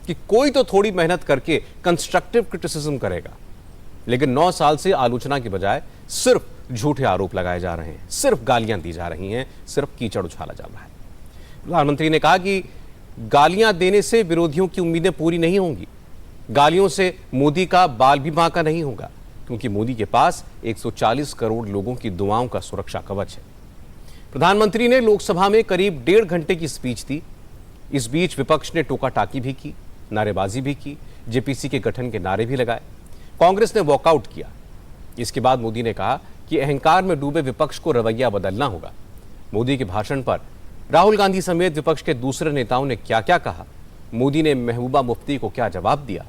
कि कोई तो थोड़ी मेहनत करके कंस्ट्रक्टिव क्रिटिसिज्म करेगा, लेकिन 9 साल से आलोचना की बजाय सिर्फ झूठे आरोप लगाए जा रहे हैं, सिर्फ गालियां दी जा रही हैं, सिर्फ कीचड़ उछाला जा रहा है। प्रधानमंत्री ने कहा कि गालियां देने से विरोधियों की उम्मीदें पूरी नहीं होंगी। गालियों से मोदी का बाल भी बांका नहीं होगा, क्योंकि मोदी के पास 140 करोड़ लोगों की दुआओं का सुरक्षा कवच है। प्रधानमंत्री ने लोकसभा में करीब 1.5 घंटे की स्पीच दी। इस बीच विपक्ष ने टोका टाकी भी की, नारेबाजी भी की, जेपीसी के गठन के नारे भी लगाए। कांग्रेस ने वॉकआउट किया। इसके बाद मोदी ने कहा कि अहंकार में डूबे विपक्ष को रवैया बदलना होगा। मोदी के भाषण पर राहुल गांधी समेत विपक्ष के दूसरे नेताओं ने क्या क्या कहा, मोदी ने महबूबा मुफ्ती को क्या जवाब दिया,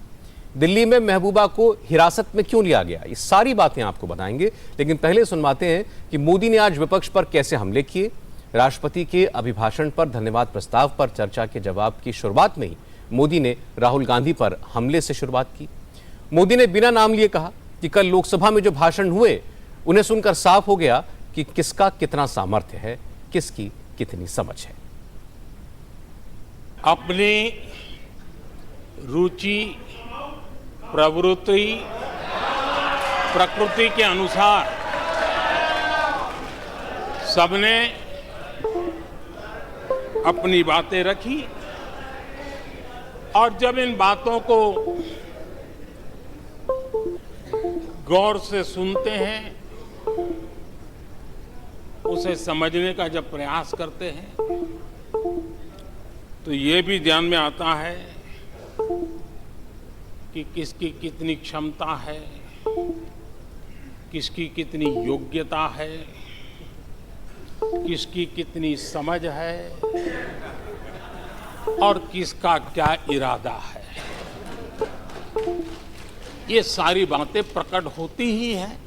दिल्ली में महबूबा को हिरासत में क्यों लिया गया, ये सारी बातें आपको बताएंगे। लेकिन पहले सुनवाते हैं कि मोदी ने आज विपक्ष पर कैसे हमले किए। राष्ट्रपति के अभिभाषण पर धन्यवाद प्रस्ताव पर चर्चा के जवाब की शुरुआत में ही मोदी ने राहुल गांधी पर हमले से शुरुआत की। मोदी ने बिना नाम लिए कहा कि कल लोकसभा में जो भाषण हुए उन्हें सुनकर साफ हो गया कि किसका कितना सामर्थ्य है, किसकी कितनी समझ है। अपनी रुचि, प्रवृत्ति, प्रकृति के अनुसार सबने अपनी बातें रखी और जब इन बातों को गौर से सुनते हैं, उसे समझने का जब प्रयास करते हैं, तो ये भी ध्यान में आता है कि किसकी कितनी क्षमता है, किसकी कितनी योग्यता है, किसकी कितनी समझ है और किसका क्या इरादा है। ये सारी बातें प्रकट होती ही हैं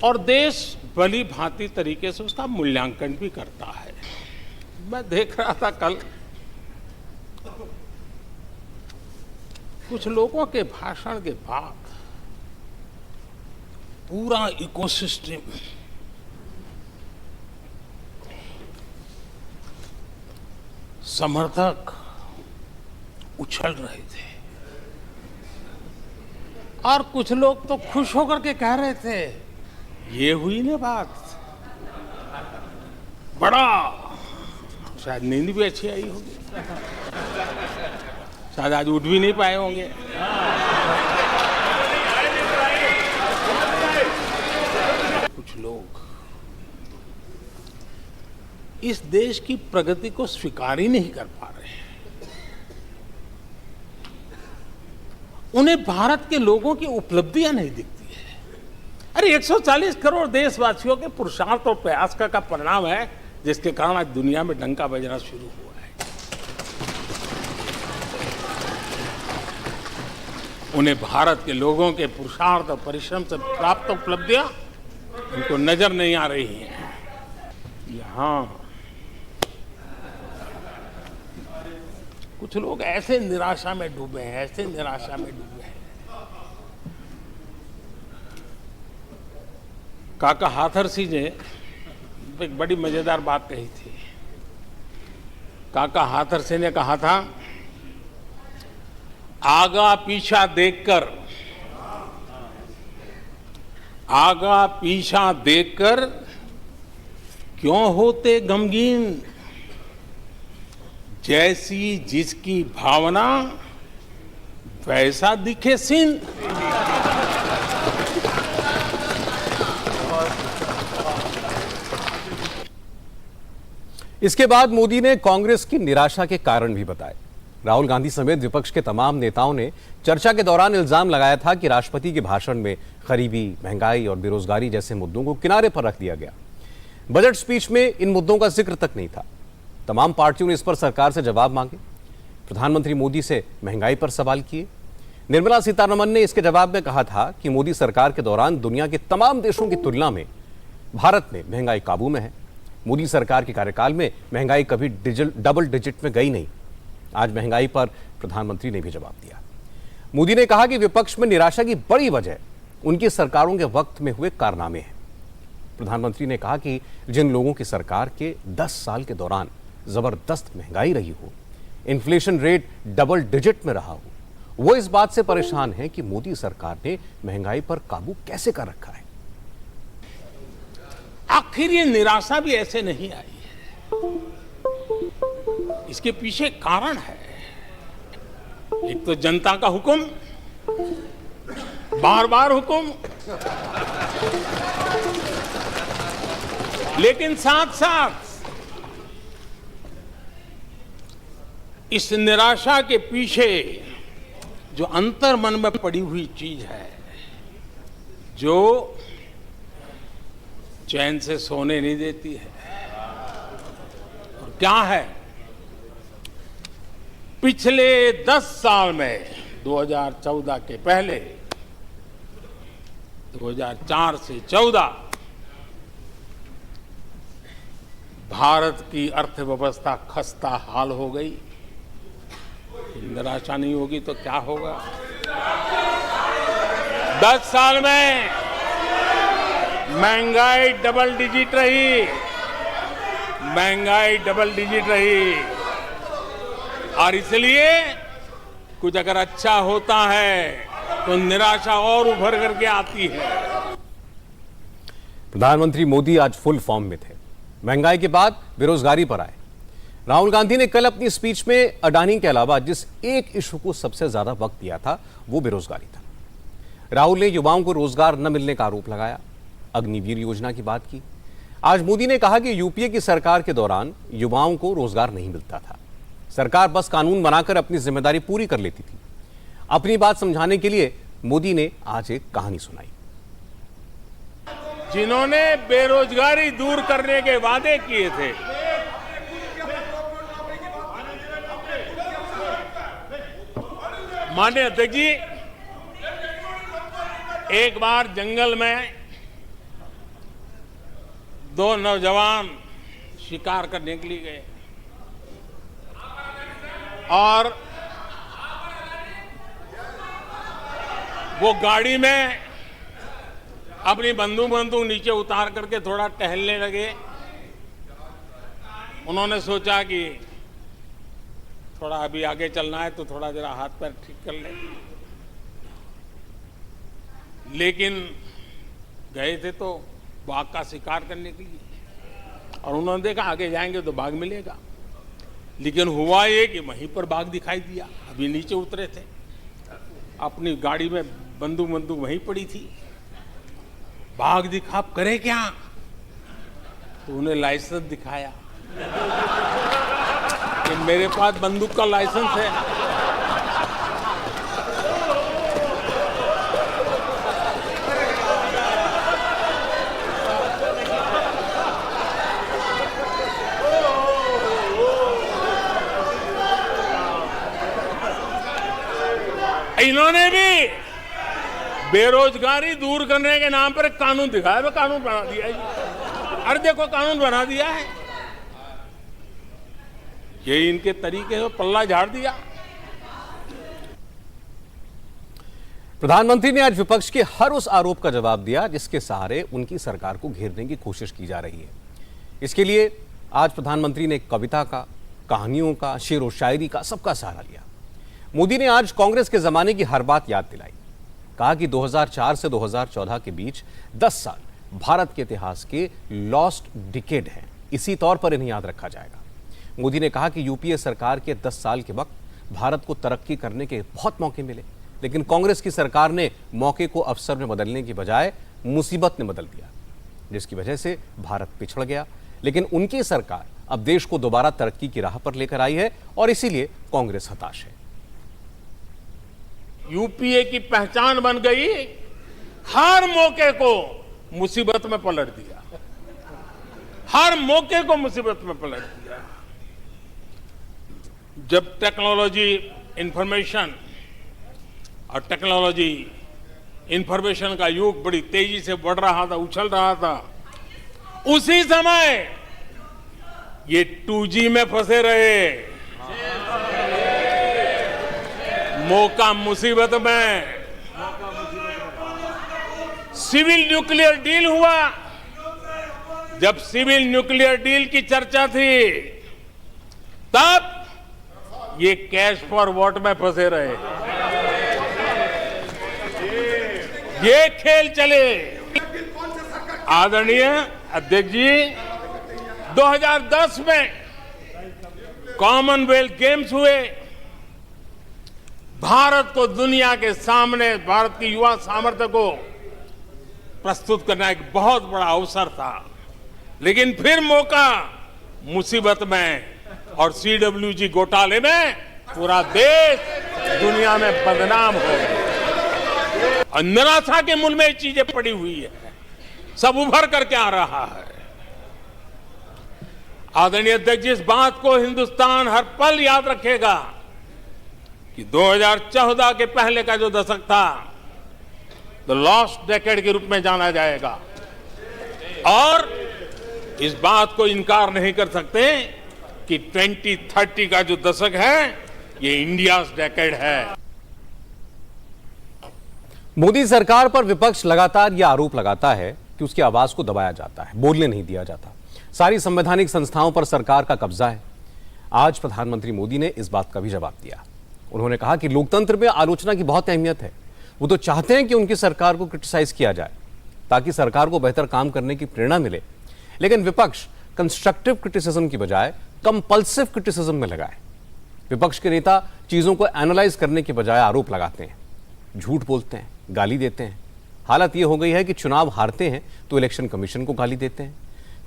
और देश भली भांति तरीके से उसका मूल्यांकन भी करता है। मैं देख रहा था कल कुछ लोगों के भाषण के बाद पूरा इकोसिस्टम समर्थक उछल रहे थे और कुछ लोग तो खुश होकर के कह रहे थे, ये हुई ना बात, बड़ा, शायद नींद भी अच्छी आई होगी, शायद आज उठ भी नहीं पाए होंगे। कुछ लोग इस देश की प्रगति को स्वीकार ही नहीं कर पा रहे हैं। उन्हें भारत के लोगों की उपलब्धियां नहीं दिखती है। अरे 140 करोड़ देशवासियों के पुरुषार्थ और प्रयास का परिणाम है, जिसके कारण आज दुनिया में डंका बजना शुरू हुआ है। उन्हें भारत के लोगों के पुरुषार्थ और परिश्रम से प्राप्त उपलब्धियां उनको नजर नहीं आ रही हैं। यहाँ कुछ लोग ऐसे निराशा में डूबे हैं, ऐसे निराशा में डूबे हैं। काका हाथरसी ने एक बड़ी मजेदार बात कही थी। काका हाथरसी ने कहा था, आगा पीछा देखकर क्यों होते गमगीन, जैसी जिसकी भावना वैसा दिखे सिन। इसके बाद मोदी ने कांग्रेस की निराशा के कारण भी बताए। राहुल गांधी समेत विपक्ष के तमाम नेताओं ने चर्चा के दौरान इल्जाम लगाया था कि राष्ट्रपति के भाषण में गरीबी, महंगाई और बेरोजगारी जैसे मुद्दों को किनारे पर रख दिया गया। बजट स्पीच में इन मुद्दों का जिक्र तक नहीं था। तमाम पार्टियों ने इस पर सरकार से जवाब मांगे। प्रधानमंत्री मोदी से महंगाई पर सवाल किए। निर्मला सीतारमण ने इसके जवाब में कहा था कि मोदी सरकार के दौरान दुनिया के तमाम देशों की तुलना में भारत में महंगाई काबू में है। मोदी सरकार के कार्यकाल में महंगाई कभी डबल डिजिट में गई नहीं। आज महंगाई पर प्रधानमंत्री ने भी जवाब दिया। मोदी ने कहा कि विपक्ष में निराशा की बड़ी वजह उनकी सरकारों के वक्त में हुए कारनामे हैं। प्रधानमंत्री ने कहा कि जिन लोगों की सरकार के 10 साल के दौरान जबरदस्त महंगाई रही हो, इन्फ्लेशन रेट डबल डिजिट में रहा हो, वो इस बात से परेशान है कि मोदी सरकार ने महंगाई पर काबू कैसे कर रखा है। आखिर ये निराशा भी ऐसे नहीं आई है, इसके पीछे कारण है। एक तो जनता का हुक्म, बार बार हुक्म, लेकिन साथ साथ इस निराशा के पीछे जो अंतर मन में पड़ी हुई चीज है, जो चैन से सोने नहीं देती है, और क्या है, पिछले 10 साल में 2014 के पहले 2004 से 14 भारत की अर्थव्यवस्था खस्ता हाल हो गई। निराशा नहीं होगी तो क्या होगा? 10 साल में महंगाई डबल डिजिट रही, महंगाई डबल डिजिट रही, और इसलिए कुछ अगर अच्छा होता है तो निराशा और उभर करके आती है। प्रधानमंत्री मोदी आज फुल फॉर्म में थे। महंगाई के बाद बेरोजगारी पर आए। राहुल गांधी ने कल अपनी स्पीच में अडानी के अलावा जिस एक इशू को सबसे ज्यादा वक्त दिया था वो बेरोजगारी था। राहुल ने युवाओं को रोजगार न मिलने का आरोप लगाया, अग्निवीर योजना की बात की। आज मोदी ने कहा कि यूपीए की सरकार के दौरान युवाओं को रोजगार नहीं मिलता था, सरकार बस कानून बनाकर अपनी जिम्मेदारी पूरी कर लेती थी। अपनी बात समझाने के लिए मोदी ने आज एक कहानी सुनाई। जिन्होंने बेरोजगारी दूर करने के वादे किए थे, माननीय अध्यक्ष जी, एक बार जंगल में 2 नौजवान शिकार करने के लिए गए और वो गाड़ी में अपनी बंदूक नीचे उतार करके थोड़ा टहलने लगे। उन्होंने सोचा कि थोड़ा अभी आगे चलना है तो थोड़ा जरा हाथ पैर ठीक कर ले, लेकिन गए थे तो बाघ का शिकार करने के लिए, और उन्होंने देखा आगे जाएंगे तो बाघ मिलेगा, लेकिन हुआ ये कि वहीं पर बाघ दिखाई दिया। अभी नीचे उतरे थे, अपनी गाड़ी में बंदूक वहीं पड़ी थी। बाघ दिखा, अब करे क्या? तो उन्हें लाइसेंस दिखाया कि मेरे पास बंदूक का लाइसेंस है। इन्होंने भी बेरोजगारी दूर करने के नाम पर एक कानून दिखाया, वो कानून बना दिया है। अरे देखो, कानून बना दिया है। ये इनके तरीके से पल्ला झाड़ दिया। प्रधानमंत्री ने आज विपक्ष के हर उस आरोप का जवाब दिया जिसके सहारे उनकी सरकार को घेरने की कोशिश की जा रही है। इसके लिए आज प्रधानमंत्री ने कविता का, कहानियों का, शेर व शायरी का, सबका सहारा लिया। मोदी ने आज कांग्रेस के जमाने की हर बात याद दिलाई। कहा कि 2004 से 2014 के बीच 10 साल भारत के इतिहास के लॉस्ट डिकेड हैं, इसी तौर पर इन्हें याद रखा जाएगा। मोदी ने कहा कि यूपीए सरकार के 10 साल के वक्त भारत को तरक्की करने के बहुत मौके मिले, लेकिन कांग्रेस की सरकार ने मौके को अवसर में बदलने की बजाय मुसीबत में बदल दिया, जिसकी वजह से भारत पिछड़ गया। लेकिन उनकी सरकार अब देश को दोबारा तरक्की की राह पर लेकर आई है और इसीलिए कांग्रेस हताश है। यूपीए की पहचान बन गई, हर मौके को मुसीबत में पलट दिया, हर मौके को मुसीबत में पलट दिया। जब टेक्नोलॉजी इंफॉर्मेशन और टेक्नोलॉजी इंफॉर्मेशन का युग बड़ी तेजी से बढ़ रहा था, उछल रहा था, उसी समय ये 2G में फंसे रहे। मौका मुसीबत में। सिविल न्यूक्लियर डील हुआ। जब सिविल न्यूक्लियर डील की चर्चा थी, तब ये कैश फॉर वोट में फंसे रहे। ये खेल चले। आदरणीय अध्यक्ष जी, 2010 में कॉमनवेल्थ गेम्स हुए। भारत को दुनिया के सामने, भारत की युवा सामर्थ्य को प्रस्तुत करना एक बहुत बड़ा अवसर था, लेकिन फिर मौका मुसीबत में और CWG घोटाले में पूरा देश दुनिया में बदनाम हो गया और निराशा के मूल में ये चीजें पड़ी हुई है। सब उभर करके आ रहा है। आदरणीय अध्यक्ष जी, इस बात को हिंदुस्तान हर पल याद रखेगा कि 2014 के पहले का जो दशक था, द लॉस्ट डेकेड के रूप में जाना जाएगा और इस बात को इनकार नहीं कर सकते कि 2030 का जो दशक है, ये इंडियाज डेकेड है। मोदी सरकार पर विपक्ष लगातार यह आरोप लगाता है कि उसकी आवाज को दबाया जाता है, बोलने नहीं दिया जाता। सारी संवैधानिक संस्थाओं पर सरकार का कब्जा है। आज प्रधानमंत्री मोदी ने इस बात का भी जवाब दिया। उन्होंने कहा कि लोकतंत्र में आलोचना की बहुत अहमियत है। वो तो चाहते हैं कि उनकी सरकार को क्रिटिसाइज किया जाए ताकि सरकार को बेहतर काम करने की प्रेरणा मिले, लेकिन विपक्ष कंस्ट्रक्टिव क्रिटिसिज्म की बजाय कंपल्सिव क्रिटिसिज्म में लगा है। विपक्ष के नेता चीजों को एनालाइज करने के बजाय आरोप लगाते हैं, झूठ बोलते हैं, गाली देते हैं। हालत यह हो गई है कि चुनाव हारते हैं तो इलेक्शन कमीशन को गाली देते हैं,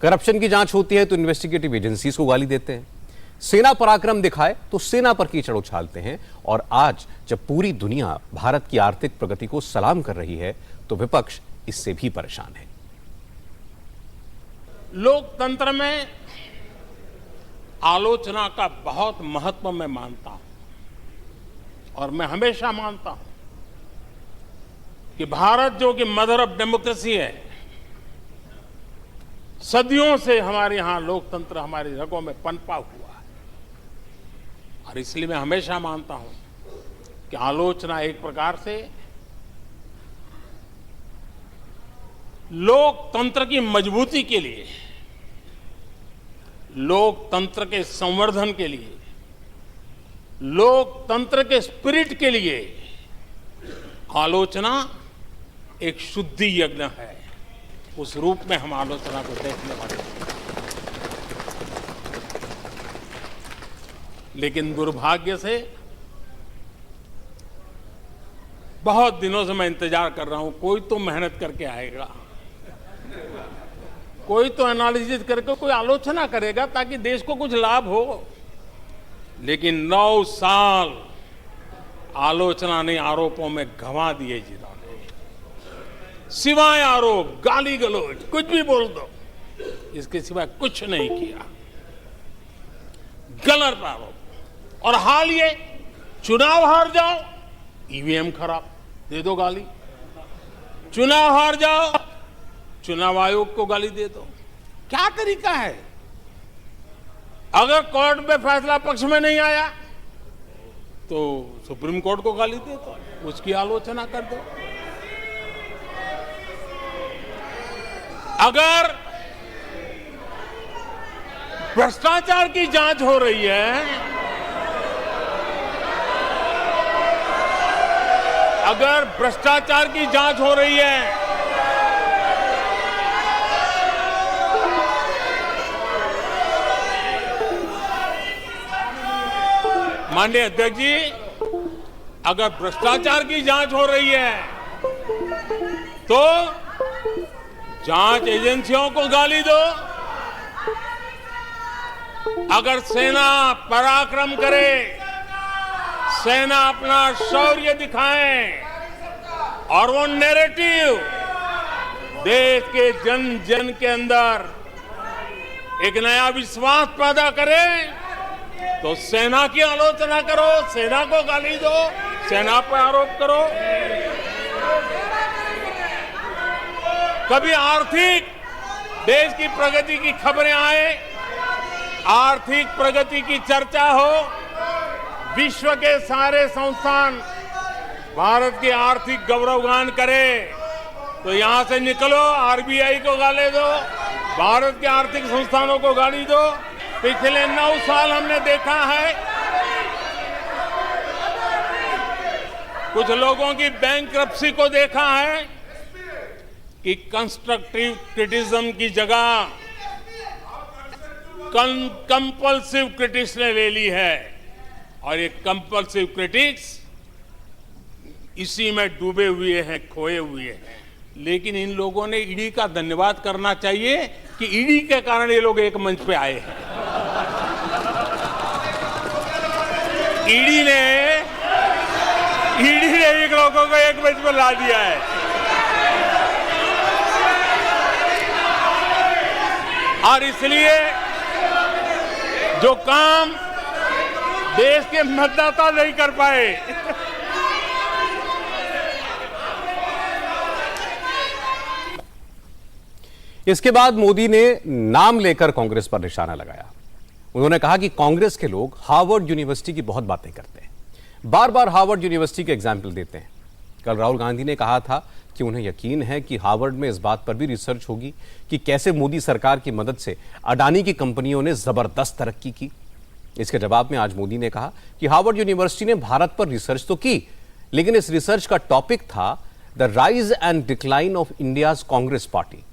करप्शन की जांच होती है तो इन्वेस्टिगेटिव एजेंसीज को गाली देते हैं, सेना पराक्रम दिखाए तो सेना पर कीचड़ उछालते हैं। और आज जब पूरी दुनिया भारत की आर्थिक प्रगति को सलाम कर रही है तो विपक्ष इससे भी परेशान है। लोकतंत्र में आलोचना का बहुत महत्व मैं मानता हूं और मैं हमेशा मानता हूं कि भारत जो कि मदर ऑफ डेमोक्रेसी है, सदियों से हमारे यहां लोकतंत्र हमारी रगों में पनपा हुआ है और इसलिए मैं हमेशा मानता हूं कि आलोचना एक प्रकार से लोकतंत्र की मजबूती के लिए, लोकतंत्र के संवर्धन के लिए, लोकतंत्र के स्पिरिट के लिए आलोचना एक शुद्धि यज्ञ है। उस रूप में हम आलोचना को देखने वाले हैं। लेकिन दुर्भाग्य से बहुत दिनों से मैं इंतजार कर रहा हूं, कोई तो मेहनत करके आएगा, कोई तो एनालिसिस करके कोई आलोचना करेगा ताकि देश को कुछ लाभ हो। लेकिन 9 साल आलोचना ने आरोपों में गंवा दिए जिन्होंने, सिवाय आरोप, गाली गलौज, कुछ भी बोल दो, इसके सिवाय कुछ नहीं किया। गलत आरोप। और हाल ये चुनाव हार जाओ, ईवीएम खराब, दे दो गाली। चुनाव हार जाओ, चुनाव आयोग को गाली दे दो। क्या तरीका है? अगर कोर्ट में फैसला पक्ष में नहीं आया तो सुप्रीम कोर्ट को गाली दे दो, उसकी आलोचना कर दो। अगर भ्रष्टाचार की जांच हो रही है, अगर भ्रष्टाचार की जांच हो रही है, माननीय अध्यक्ष जी, अगर भ्रष्टाचार की जांच हो रही है तो जांच एजेंसियों को गाली दो। अगर सेना पराक्रम करे, सेना अपना शौर्य दिखाए और वो नैरेटिव देश के जन जन के अंदर एक नया विश्वास पैदा करे, तो सेना की आलोचना करो, सेना को गाली दो, सेना पर आरोप करो। कभी आर्थिक देश की प्रगति की खबरें आए, आर्थिक प्रगति की चर्चा हो, विश्व के सारे संस्थान भारत की आर्थिक गौरवगान करे, तो यहां से निकलो, आरबीआई को गाली दो, भारत के आर्थिक संस्थानों को गाली दो। पिछले 9 साल हमने देखा है कुछ लोगों की बैंक्रप्सी को देखा है कि कंस्ट्रक्टिव क्रिटिसिज्म की जगह कंपल्सिव क्रिटिक्स ने ले ली है और ये कंपल्सिव क्रिटिक्स इसी में डूबे हुए हैं, खोए हुए हैं। लेकिन इन लोगों ने ईडी का धन्यवाद करना चाहिए कि ईडी के कारण ये लोग एक मंच पे आए हैं। ईडी ने इन लोगों को एक मंच पर ला दिया है। और इसलिए जो काम देश के मतदाता नहीं कर पाए, इसके बाद मोदी ने नाम लेकर कांग्रेस पर निशाना लगाया। उन्होंने कहा कि कांग्रेस के लोग हार्वर्ड यूनिवर्सिटी की बहुत बातें करते हैं, बार बार हार्वर्ड यूनिवर्सिटी के एग्जाम्पल देते हैं। कल राहुल गांधी ने कहा था कि उन्हें यकीन है कि हार्वर्ड में इस बात पर भी रिसर्च होगी कि कैसे मोदी सरकार की मदद से अडानी की कंपनियों ने जबरदस्त तरक्की की। इसके जवाब में आज मोदी ने कहा कि हार्वर्ड यूनिवर्सिटी ने भारत पर रिसर्च तो की, लेकिन इस रिसर्च का टॉपिक था the rise and decline of India's Congress party.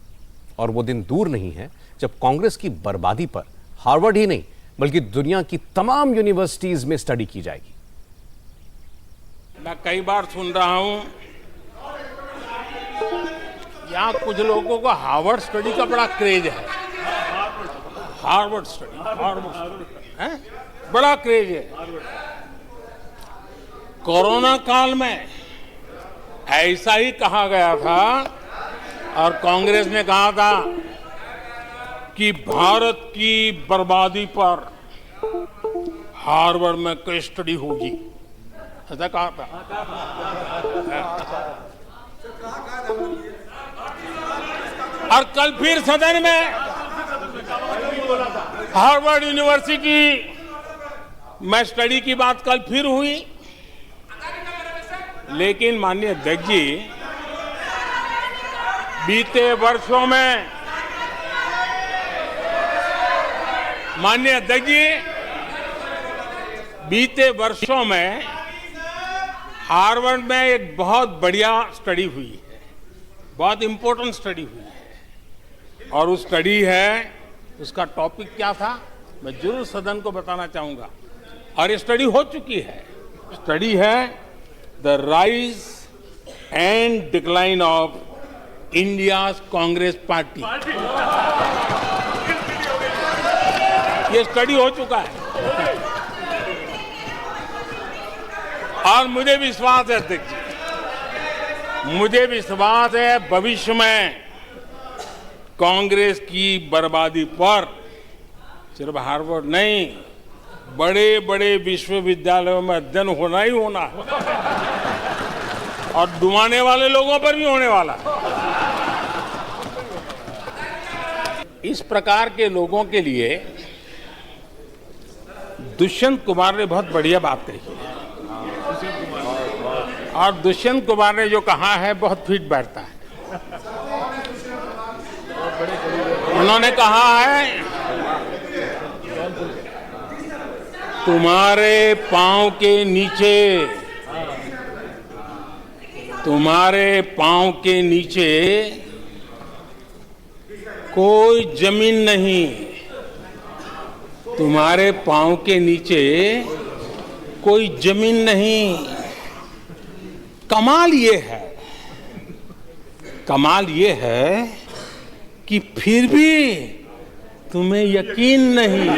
और वो दिन दूर नहीं है जब कांग्रेस की बर्बादी पर हार्वर्ड ही नहीं बल्कि दुनिया की तमाम यूनिवर्सिटीज में स्टडी की जाएगी। मैं कई बार सुन रहा हूं यहां कुछ लोगों को हार्वर्ड स्टडी का बड़ा क्रेज है। हार्वर्ड स्टडी है, बड़ा क्रेज है। कोरोना काल में ऐसा ही कहा गया था और कांग्रेस ने कहा था कि भारत की बर्बादी पर हार्वर्ड में केस स्टडी होगी, ऐसा कहा था। और कल फिर सदन में हार्वर्ड यूनिवर्सिटी में स्टडी की बात कल फिर हुई। लेकिन माननीय अध्यक्ष जी, बीते वर्षों में माननीय अध्यक्ष जी, बीते वर्षों में हार्वर्ड में एक बहुत बढ़िया स्टडी हुई है, बहुत इंपॉर्टेंट स्टडी हुई है। और उस स्टडी है, उसका टॉपिक क्या था मैं जरूर सदन को बताना चाहूंगा। और ये स्टडी हो चुकी है। स्टडी है the rise and decline of India's Congress party. ये स्टडी हो चुका है और मुझे विश्वास है अध्यक्ष जी, मुझे विश्वास है भविष्य में कांग्रेस की बर्बादी पर सिर्फ हार्वर्ड नहीं, बड़े बड़े विश्वविद्यालयों में अध्ययन होना ही होना है और डुबाने वाले लोगों पर भी होने वाला है। इस प्रकार के लोगों के लिए दुष्यंत कुमार ने बहुत बढ़िया बात कही है और दुष्यंत कुमार ने जो कहा है बहुत फिट बैठता है। उन्होंने कहा है तुम्हारे पांव के नीचे, तुम्हारे पांव के नीचे कोई जमीन नहीं, तुम्हारे पांव के नीचे कोई जमीन नहीं। कमाल ये है, कमाल ये है कि फिर भी तुम्हें यकीन नहीं।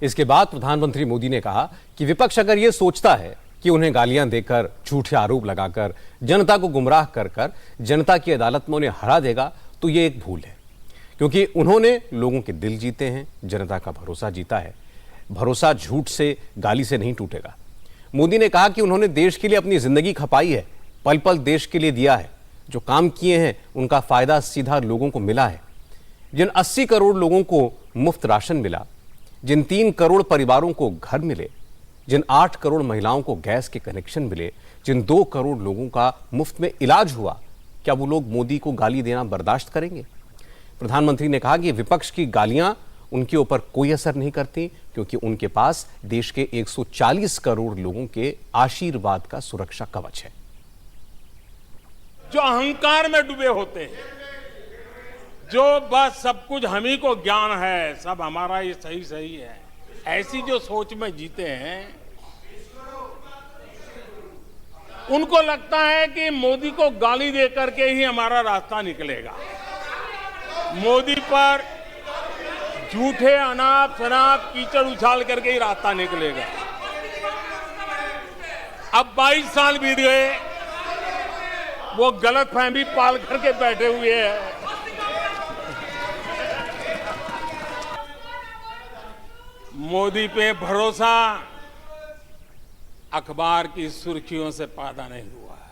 इसके बाद प्रधानमंत्री मोदी ने कहा कि विपक्ष अगर यह सोचता है कि उन्हें गालियां देकर, झूठे आरोप लगाकर, जनता को गुमराह कर कर जनता की अदालत में उन्हें हरा देगा तो यह एक भूल है, क्योंकि उन्होंने लोगों के दिल जीते हैं, जनता का भरोसा जीता है। भरोसा झूठ से, गाली से नहीं टूटेगा। मोदी ने कहा कि उन्होंने देश के लिए अपनी जिंदगी खपाई है, पल पल देश के लिए दिया है। जो काम किए हैं उनका फायदा सीधा लोगों को मिला है। जिन 80 करोड़ लोगों को मुफ्त राशन मिला, जिन 3 करोड़ परिवारों को घर मिले, जिन 8 करोड़ महिलाओं को गैस के कनेक्शन मिले, जिन 2 करोड़ लोगों का मुफ्त में इलाज हुआ, क्या वो लोग मोदी को गाली देना बर्दाश्त करेंगे? प्रधानमंत्री ने कहा कि विपक्ष की गालियां उनके ऊपर कोई असर नहीं करती, क्योंकि उनके पास देश के 140 करोड़ लोगों के आशीर्वाद का सुरक्षा कवच है। जो अहंकार में डूबे होते हैं, जो बस सब कुछ हम ही को ज्ञान है, सब हमारा ये सही सही है, ऐसी जो सोच में जीते हैं, उनको लगता है कि मोदी को गाली दे करके ही हमारा रास्ता निकलेगा। मोदी पर झूठे अनाप शनाप कीचड़ उछाल करके ही रास्ता निकलेगा। अब 22 साल बीत गए, वो गलतफहमी पाल करके बैठे हुए हैं। मोदी पे भरोसा अखबार की सुर्खियों से पैदा नहीं हुआ है।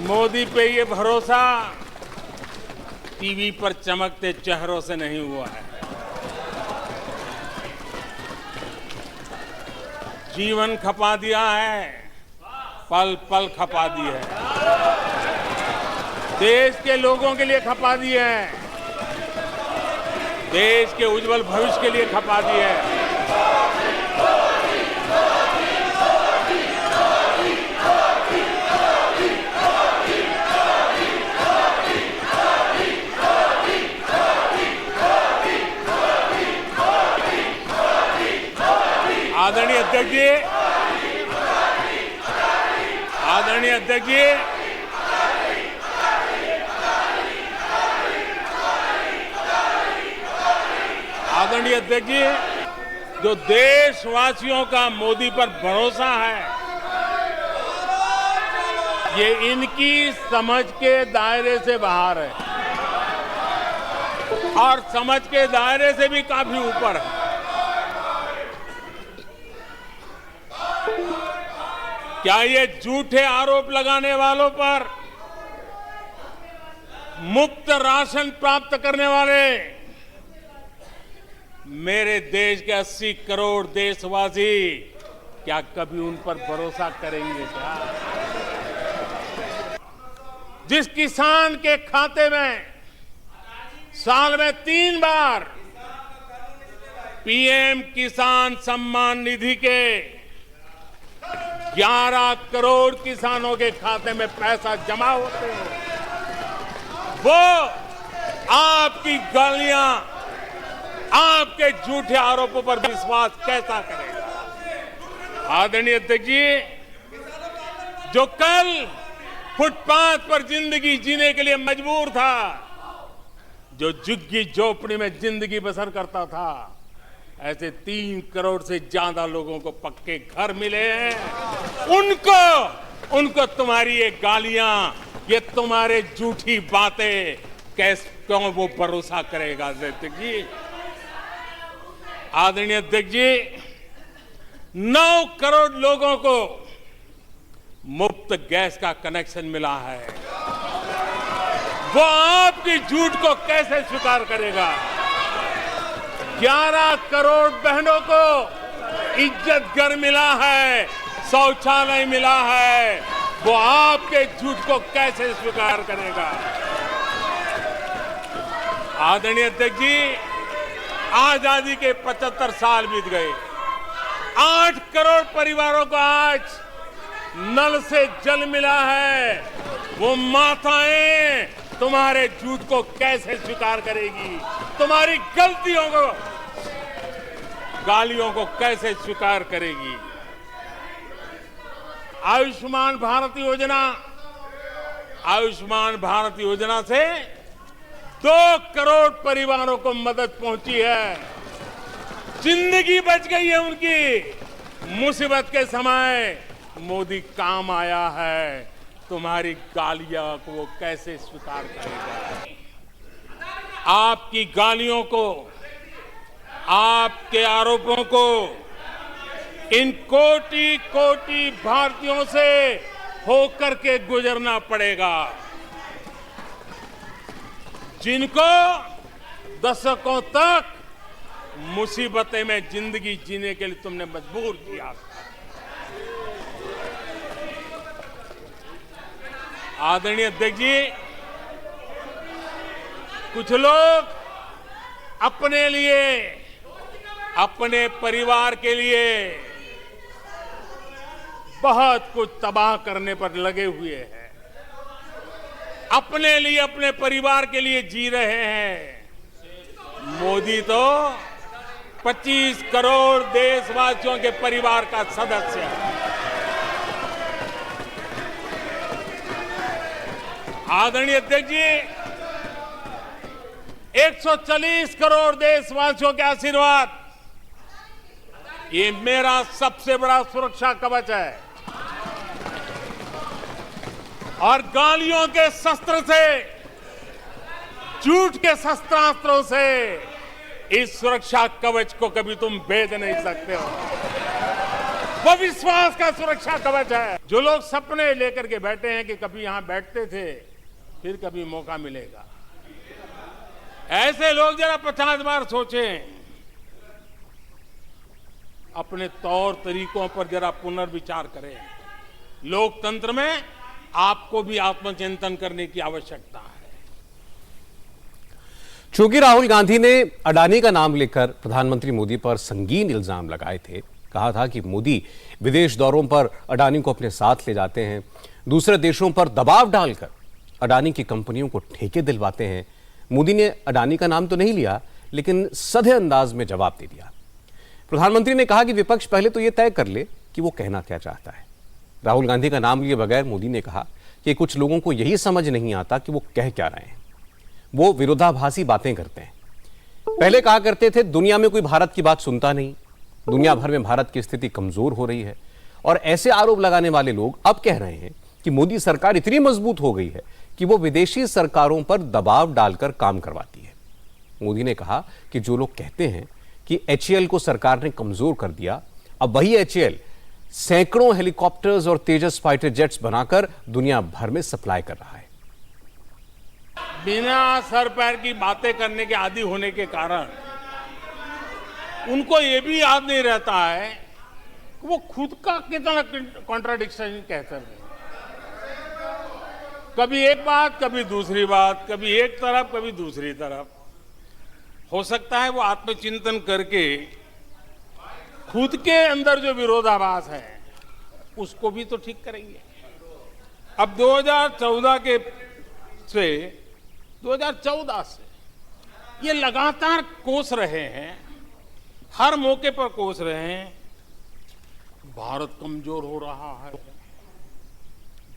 मोदी पे ये भरोसा टीवी पर चमकते चेहरों से नहीं हुआ है। जीवन खपा दिया है, पल पल खपा दी है, देश के लोगों के लिए खपा दी है, देश के उज्जवल भविष्य के लिए खपा दी है। आदरणीय अध्यक्ष जी, आदरणीय अध्यक्ष जी, आदरणीय अध्यक्ष जी, जो देशवासियों का मोदी पर भरोसा है, ये इनकी समझ के दायरे से बाहर है और समझ के दायरे से भी काफी ऊपर है। क्या ये झूठे आरोप लगाने वालों पर मुफ्त राशन प्राप्त करने वाले मेरे देश के 80 करोड़ देशवासी क्या कभी उन पर भरोसा करेंगे क्या? जिस किसान के खाते में साल में 3 बार पीएम किसान सम्मान निधि के 11 करोड़ किसानों के खाते में पैसा जमा होते हैं, वो आपकी गालियां, आपके झूठे आरोपों पर विश्वास कैसा करेगा? आदरणीय अध्यक्ष जी, जो कल फुटपाथ पर जिंदगी जीने के लिए मजबूर था, जो झुग्गी झोपड़ी में जिंदगी बसर करता था, ऐसे 3 करोड़ से ज्यादा लोगों को पक्के घर मिले हैं। उनको तुम्हारी ये गालियां, ये तुम्हारे झूठी बातें क्यों वो भरोसा करेगा? अध्यक्ष जी, आदरणीय अध्यक्ष जी, 9 करोड़ लोगों को मुफ्त गैस का कनेक्शन मिला है, वो आपकी झूठ को कैसे स्वीकार करेगा? 11 करोड़ बहनों को इज्जत घर मिला है, शौचालय मिला है, वो आपके झूठ को कैसे स्वीकार करेगा? आदरणीय अध्यक्ष जी, आजादी के 75 साल बीत गए, 8 करोड़ परिवारों को आज नल से जल मिला है, वो माताएं तुम्हारे झूठ को कैसे स्वीकार करेगी? तुम्हारी गलतियों को, गालियों को कैसे स्वीकार करेगी? आयुष्मान भारत योजना, आयुष्मान भारत योजना से 2 करोड़ परिवारों को मदद पहुंची है, जिंदगी बच गई है उनकी। मुसीबत के समय मोदी काम आया है, तुम्हारी गालियां को वो कैसे स्वीकार करेगा? आपकी गालियों को, आपके आरोपों को इन कोटि कोटि भारतीयों से होकर के गुजरना पड़ेगा, जिनको दशकों तक मुसीबतें में जिंदगी जीने के लिए तुमने मजबूर किया। आदरणीय अध्यक्ष जी, कुछ लोग अपने लिए, अपने परिवार के लिए बहुत कुछ तबाह करने पर लगे हुए हैं। अपने लिए, अपने परिवार के लिए जी रहे हैं। मोदी तो 25 करोड़ देशवासियों के परिवार का सदस्य है। आदरणीय अध्यक्ष जी, 140 करोड़ देशवासियों के आशीर्वाद, ये मेरा सबसे बड़ा सुरक्षा कवच है। और गालियों के शस्त्र से, झूठ के शस्त्रास्त्रों से इस सुरक्षा कवच को कभी तुम भेद नहीं सकते हो। वो विश्वास का सुरक्षा कवच है। जो लोग सपने लेकर के बैठे हैं कि कभी यहां बैठते थे, फिर कभी मौका मिलेगा, ऐसे लोग जरा 50 बार सोचें। अपने तौर तरीकों पर जरा पुनर्विचार करें। लोकतंत्र में आपको भी आत्मचिंतन करने की आवश्यकता है। चूंकि राहुल गांधी ने अडानी का नाम लेकर प्रधानमंत्री मोदी पर संगीन इल्जाम लगाए थे, कहा था कि मोदी विदेश दौरों पर अडानी को अपने साथ ले जाते हैं, दूसरे देशों पर दबाव डालकर अडानी की कंपनियों को ठेके दिलवाते हैं। मोदी ने अडानी का नाम तो नहीं लिया, लेकिन सधे अंदाज में जवाब दे दिया। प्रधानमंत्री ने कहा कि विपक्ष पहले तो यह तय कर ले कि वो कहना क्या चाहता है। राहुल गांधी का नाम लिए बगैर मोदी ने कहा कि कुछ लोगों को यही समझ नहीं आता कि वो कह क्या रहे हैं, वो विरोधाभासी बातें करते हैं। पहले कहा करते थे दुनिया में कोई भारत की बात सुनता नहीं, दुनिया भर में भारत की स्थिति कमजोर हो रही है। और ऐसे आरोप लगाने वाले लोग अब कह रहे हैं कि मोदी सरकार इतनी मजबूत हो गई है कि वो विदेशी सरकारों पर दबाव डालकर काम करवाती है। मोदी ने कहा कि जो लोग कहते हैं कि HAL को सरकार ने कमजोर कर दिया, अब वही HAL सैकड़ों हेलीकॉप्टर्स और तेजस फाइटर जेट्स बनाकर दुनिया भर में सप्लाई कर रहा है। बिना सर पैर की बातें करने के आदी होने के कारण उनको यह भी याद नहीं रहता है कि वो खुद का कितना कॉन्ट्राडिक्शन कहते हैं। कभी एक बात, कभी दूसरी बात, कभी एक तरफ, कभी दूसरी तरफ। हो सकता है वो आत्मचिंतन करके खुद के अंदर जो विरोधाभास है उसको भी तो ठीक करेंगे। अब 2014 से ये लगातार कोस रहे हैं, हर मौके पर कोस रहे हैं, भारत कमजोर हो रहा है,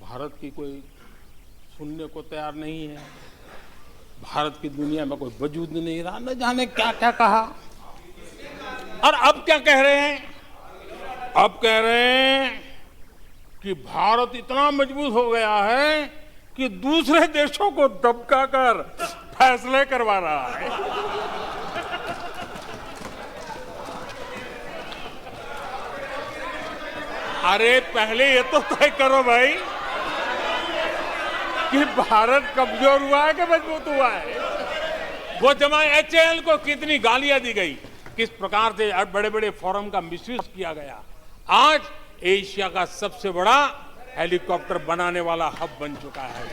भारत की कोई सुनने को तैयार नहीं है, भारत की दुनिया में कोई वजूद नहीं रहा, न जाने क्या क्या कहा। और अब क्या कह रहे हैं? अब कह रहे हैं कि भारत इतना मजबूत हो गया है कि दूसरे देशों को दबकाकर फैसले करवा रहा है। अरे पहले ये तो तय करो भाई कि भारत कमजोर हुआ है कि मजबूत हुआ है। वो जमाए HAL को कितनी गालियां दी गई, किस प्रकार से बड़े बड़े फोरम का मिसयूज किया गया। आज एशिया का सबसे बड़ा हेलीकॉप्टर बनाने वाला हब बन चुका है,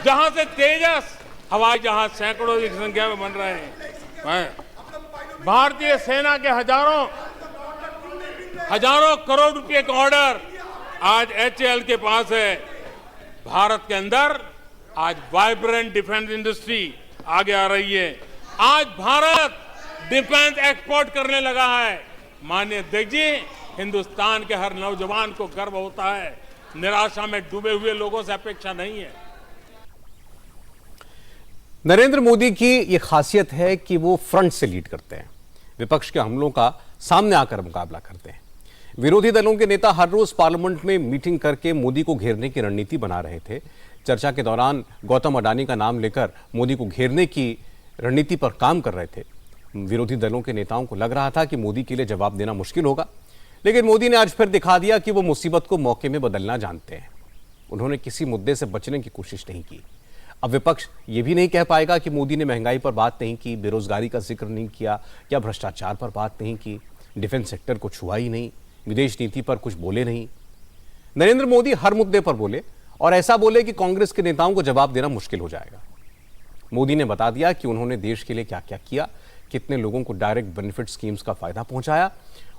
जहां से तेजस हवाई जहाज सैकड़ों की संख्या में बन रहे हैं। भारतीय सेना के हजारों करोड़ रुपए का ऑर्डर आज HAL के पास है। भारत के अंदर आज वाइब्रेंट डिफेंस इंडस्ट्री आगे आ रही है। आज भारत डिफेंस एक्सपोर्ट करने लगा है। माननीय अध्यक्ष जी, हिंदुस्तान के हर नौजवान को गर्व होता है। निराशा में डूबे हुए लोगों से अपेक्षा नहीं है। नरेंद्र मोदी की यह खासियत है कि वो फ्रंट से लीड करते हैं, विपक्ष के हमलों का सामने आकर मुकाबला करते हैं। विरोधी दलों के नेता हर रोज पार्लियामेंट में मीटिंग करके मोदी को घेरने की रणनीति बना रहे थे। चर्चा के दौरान गौतम अडानी का नाम लेकर मोदी को घेरने की रणनीति पर काम कर रहे थे। विरोधी दलों के नेताओं को लग रहा था कि मोदी के लिए जवाब देना मुश्किल होगा, लेकिन मोदी ने आज फिर दिखा दिया कि वो मुसीबत को मौके में बदलना जानते हैं। उन्होंने किसी मुद्दे से बचने की कोशिश नहीं की। अब विपक्ष ये भी नहीं कह पाएगा कि मोदी ने महंगाई पर बात नहीं की, बेरोजगारी का जिक्र नहीं किया या भ्रष्टाचार पर बात नहीं की, डिफेंस सेक्टर को छुआ ही नहीं, विदेश नीति पर कुछ बोले नहीं। नरेंद्र मोदी हर मुद्दे पर बोले और ऐसा बोले कि कांग्रेस के नेताओं को जवाब देना मुश्किल हो जाएगा। मोदी ने बता दिया कि उन्होंने देश के लिए क्या क्या किया, कितने लोगों को डायरेक्ट बेनिफिट स्कीम्स का फायदा पहुंचाया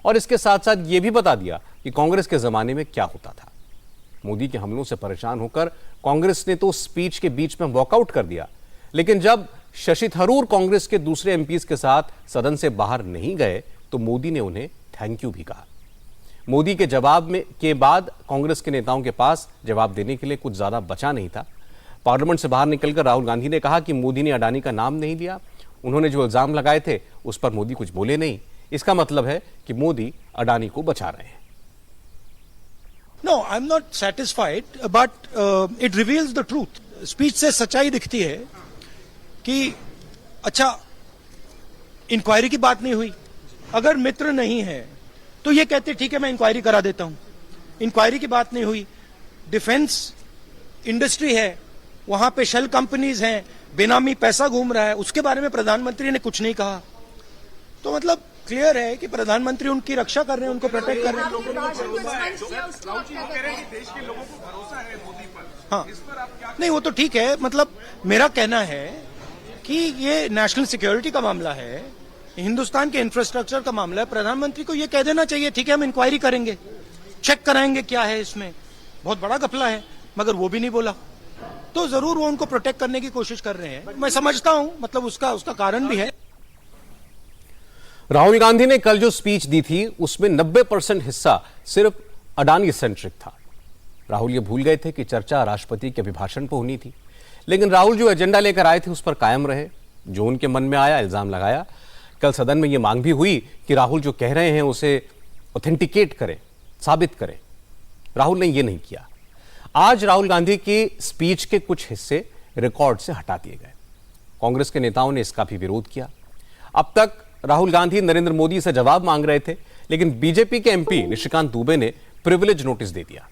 और इसके साथ साथ ये भी बता दिया कि कांग्रेस के जमाने में क्या होता था। मोदी के हमलों से परेशान होकर कांग्रेस ने तो स्पीच के बीच में वॉकआउट कर दिया, लेकिन जब शशि थरूर कांग्रेस के दूसरे एमपीज के साथ सदन से बाहर नहीं गए तो मोदी ने उन्हें थैंक यू भी कहा। मोदी के जवाब के बाद कांग्रेस के नेताओं के पास जवाब देने के लिए कुछ ज्यादा बचा नहीं था। पार्लियामेंट से बाहर निकलकर राहुल गांधी ने कहा कि मोदी ने अडानी का नाम नहीं लिया, उन्होंने जो इल्जाम लगाए थे उस पर मोदी कुछ बोले नहीं। इसका मतलब है कि मोदी अडानी को बचा रहे हैं। No, I'm not satisfied, but it reveals the truth. Speech से सच्चाई दिखती है कि अच्छा, इंक्वायरी की बात नहीं हुई। अगर मित्र नहीं है तो ये कहते ठीक है मैं इंक्वायरी करा देता हूं। इंक्वायरी की बात नहीं हुई। डिफेंस इंडस्ट्री है, वहां पे शेल कंपनीज हैं, बेनामी पैसा घूम रहा है, उसके बारे में प्रधानमंत्री ने कुछ नहीं कहा। तो मतलब क्लियर है कि प्रधानमंत्री उनकी रक्षा कर रहे हैं, उनको प्रोटेक्ट कर रहे हैं। हाँ, नहीं वो तो ठीक है। मतलब मेरा कहना है कि ये नेशनल सिक्योरिटी का मामला है, हिंदुस्तान के इंफ्रास्ट्रक्चर का मामला है। प्रधानमंत्री को ये कह देना चाहिए ठीक है हम इंक्वायरी करेंगे, चेक कराएंगे क्या है इसमें, बहुत बड़ा घपला है, मगर वो भी नहीं बोला। तो जरूर वो उनको प्रोटेक्ट करने की कोशिश कर रहे हैं, मैं समझता हूं, मतलब उसका कारण भी है। राहुल गांधी ने कल जो स्पीच दी थी उसमें 90% हिस्सा सिर्फ अडानी सेंट्रिक था। राहुल ये भूल गए थे कि चर्चा राष्ट्रपति के अभिभाषण पर होनी थी, लेकिन राहुल जो एजेंडा लेकर आए थे उस पर कायम रहे। जो उनके मन में आया इल्जाम लगाया। कल सदन में यह मांग भी हुई कि राहुल जो कह रहे हैं उसे ऑथेंटिकेट करें, साबित करें। राहुल ने यह नहीं किया। आज राहुल गांधी की स्पीच के कुछ हिस्से रिकॉर्ड से हटा दिए गए। कांग्रेस के नेताओं ने इसका भी विरोध किया। अब तक राहुल गांधी नरेंद्र मोदी से जवाब मांग रहे थे, लेकिन बीजेपी के एमपी निशिकांत दुबे ने प्रिविलेज नोटिस दे दिया।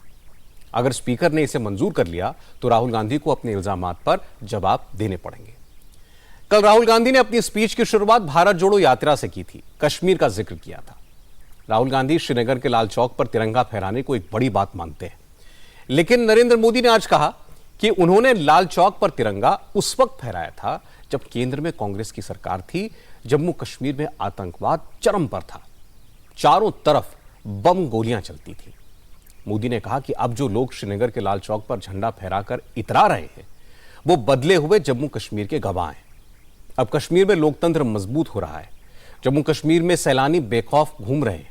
अगर स्पीकर ने इसे मंजूर कर लिया तो राहुल गांधी को अपने इल्जामात पर जवाब देने पड़ेंगे। कल राहुल गांधी ने अपनी स्पीच की शुरुआत भारत जोड़ो यात्रा से की थी। कश्मीर का जिक्र किया था। राहुल गांधी श्रीनगर के लाल चौक पर तिरंगा फहराने को एक बड़ी बात मानते हैं, लेकिन नरेंद्र मोदी ने आज कहा कि उन्होंने लाल चौक पर तिरंगा उस वक्त फहराया था जब केंद्र में कांग्रेस की सरकार थी, जम्मू कश्मीर में आतंकवाद चरम पर था, चारों तरफ बम गोलियां चलती थी। मोदी ने कहा कि अब जो लोग श्रीनगर के लाल चौक पर झंडा फहराकर इतरा रहे हैं वो बदले हुए जम्मू कश्मीर के गवाह हैं। अब कश्मीर में लोकतंत्र मजबूत हो रहा है। जम्मू कश्मीर में सैलानी बेखौफ घूम रहे हैं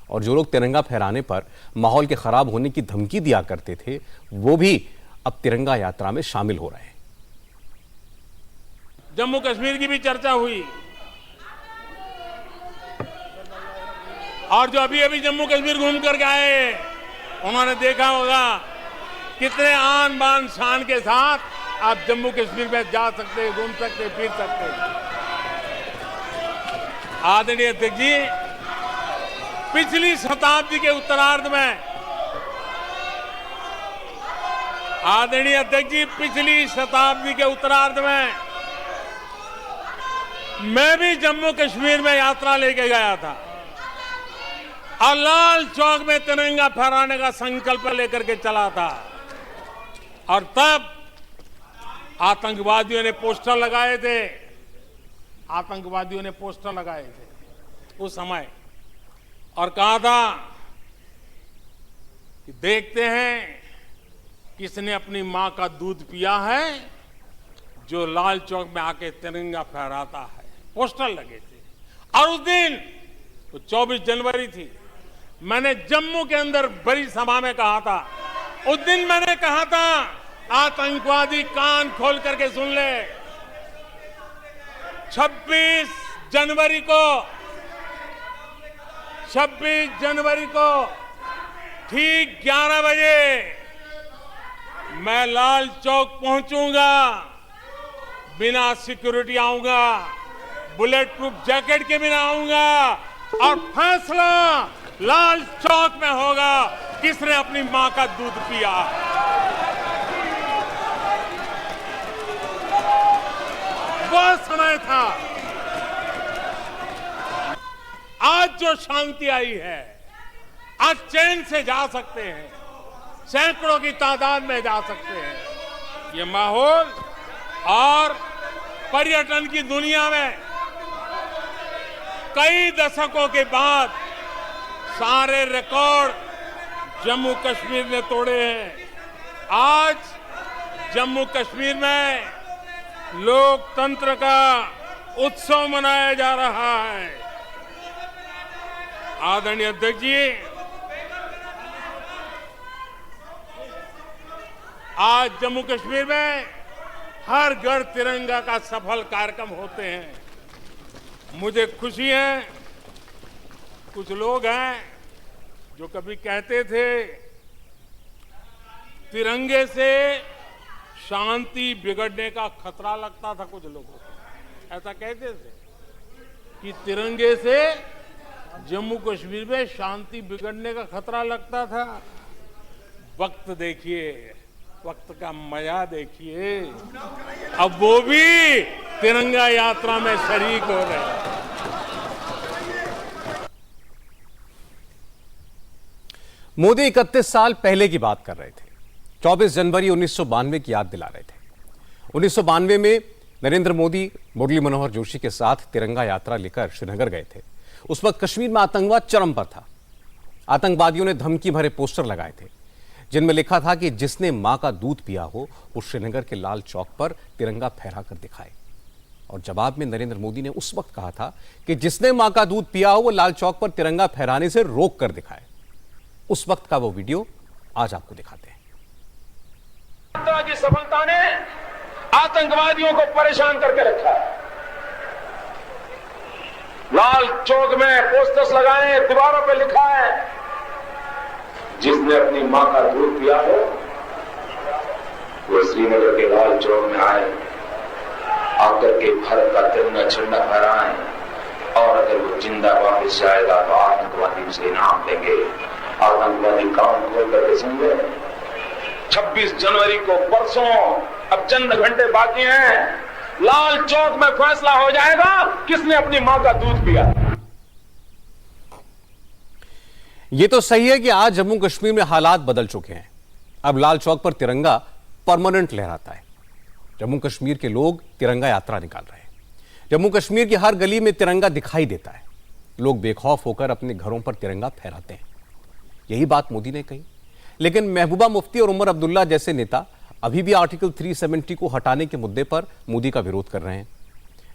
और जो लोग तिरंगा फहराने पर माहौल के खराब होने की धमकी दिया करते थे वो भी अब तिरंगा यात्रा में शामिल हो रहे हैं। जम्मू कश्मीर की भी चर्चा हुई और जो अभी अभी जम्मू कश्मीर घूम करके आए उन्होंने देखा होगा कितने आन बान शान के साथ आप जम्मू कश्मीर में जा सकते, घूम सकते, फिर सकते। आदरणीय अध्यक्ष जी, पिछली शताब्दी के उत्तरार्ध में आदरणीय अध्यक्ष जी पिछली शताब्दी के उत्तरार्ध में मैं भी जम्मू कश्मीर में यात्रा लेके गया था और लाल चौक में तिरंगा फहराने का संकल्प लेकर के चला था। और तब आतंकवादियों ने पोस्टर लगाए थे, उस समय और कहा था कि देखते हैं किसने अपनी मां का दूध पिया है जो लाल चौक में आके तिरंगा फहराता है। पोस्टर लगे थे और उस दिन तो 24 जनवरी थी। मैंने जम्मू के अंदर बड़ी सभा में कहा था, उस दिन मैंने कहा था आतंकवादी कान खोल करके सुन ले, 26 जनवरी को ठीक 11 बजे मैं लाल चौक पहुंचूंगा, बिना सिक्योरिटी आऊंगा, बुलेट प्रूफ जैकेट के बिना आऊंगा और फैसला लाल चौक में होगा किसने अपनी मां का दूध पिया। वो समय था। आज जो शांति आई है, आज चैन से जा सकते हैं, सैकड़ों की तादाद में जा सकते हैं। ये माहौल और पर्यटन की दुनिया में कई दशकों के बाद सारे रिकॉर्ड जम्मू कश्मीर ने तोड़े हैं। आज जम्मू कश्मीर में लोकतंत्र का उत्सव मनाया जा रहा है। आदरणीय अध्यक्ष जी, आज जम्मू कश्मीर में हर घर तिरंगा का सफल कार्यक्रम होते हैं। मुझे खुशी है, कुछ लोग हैं जो कभी कहते थे तिरंगे से शांति बिगड़ने का खतरा लगता था। कुछ लोगों को ऐसा कहते थे कि तिरंगे से जम्मू कश्मीर में शांति बिगड़ने का खतरा लगता था। वक्त देखिए, वक्त का मजा देखिए, अब वो भी तिरंगा यात्रा में शरीक हो रहे हैं। मोदी 31 साल पहले की बात कर रहे थे। 24 जनवरी 1992 की याद दिला रहे थे। 1992 में नरेंद्र मोदी मुरली मनोहर जोशी के साथ तिरंगा यात्रा लेकर श्रीनगर गए थे। उस वक्त कश्मीर में आतंकवाद चरम पर था। आतंकवादियों ने धमकी भरे पोस्टर लगाए थे जिनमें लिखा था कि जिसने मां का दूध पिया हो वो श्रीनगर के लाल चौक पर तिरंगा फहराकर दिखाए। और जवाब में नरेंद्र मोदी ने उस वक्त कहा था कि जिसने मां का दूध पिया हो वो लाल चौक पर तिरंगा फहराने से रोक कर दिखाए। उस वक्त का वो वीडियो आज आपको दिखाते हैं। यात्रा की सफलता ने आतंकवादियों को परेशान करके रखा है। लाल चौक में पोस्टर्स लगाए, दीवारों पे लिखा है जिसने अपनी मां का दूध पिया हो वो श्रीनगर के लाल चौक में आए, आकर के भारत का तिरंगा झंडा फहराएं, और अगर वो जिंदा वापस जाएगा तो आतंकवादी उसे इनाम देंगे। आतंकवादी काम खोल करके समझे। 26 जनवरी को परसों, अब चंद घंटे बाकी हैं, लाल चौक में फैसला हो जाएगा किसने अपनी मां का दूध पिया। यह तो सही है कि आज जम्मू कश्मीर में हालात बदल चुके हैं। अब लाल चौक पर तिरंगा परमानेंट लहराता है। जम्मू कश्मीर के लोग तिरंगा यात्रा निकाल रहे हैं। जम्मू कश्मीर की हर गली में तिरंगा दिखाई देता है। लोग बेखौफ होकर अपने घरों पर तिरंगा फहराते हैं। यही बात मोदी ने कही। लेकिन महबूबा मुफ्ती और उमर अब्दुल्ला जैसे नेता अभी भी आर्टिकल 370 को हटाने के मुद्दे पर मोदी का विरोध कर रहे हैं।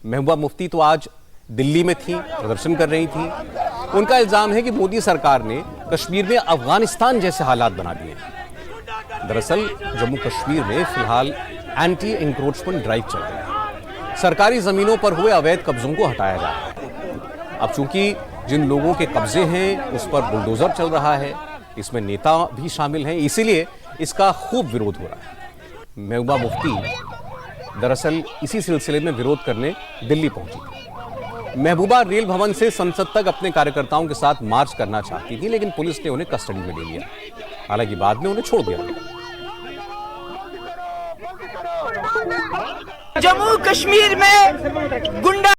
महबूबा मुफ्ती तो आज दिल्ली में थी, प्रदर्शन कर रही थी। उनका इल्जाम है कि मोदी सरकार ने कश्मीर में अफगानिस्तान जैसे हालात बना दिए हैं। दरअसल जम्मू कश्मीर में फिलहाल एंटी इंक्रोचमेंट ड्राइव चल रही है। सरकारी जमीनों पर हुए अवैध कब्जों को हटाया जा रहा है। अब चूंकि जिन लोगों के कब्जे हैं उस पर बुलडोजर चल रहा है, इसमें नेता भी शामिल हैं, इसीलिए इसका खूब विरोध हो रहा है। महबूबा मुफ्ती दरअसल इसी सिलसिले में विरोध करने दिल्ली पहुंची थी। महबूबा रेल भवन से संसद तक अपने कार्यकर्ताओं के साथ मार्च करना चाहती थी, लेकिन पुलिस ने उन्हें कस्टडी में ले लिया। हालांकि बाद में उन्हें छोड़ दिया। जम्मू कश्मीर में गुंडा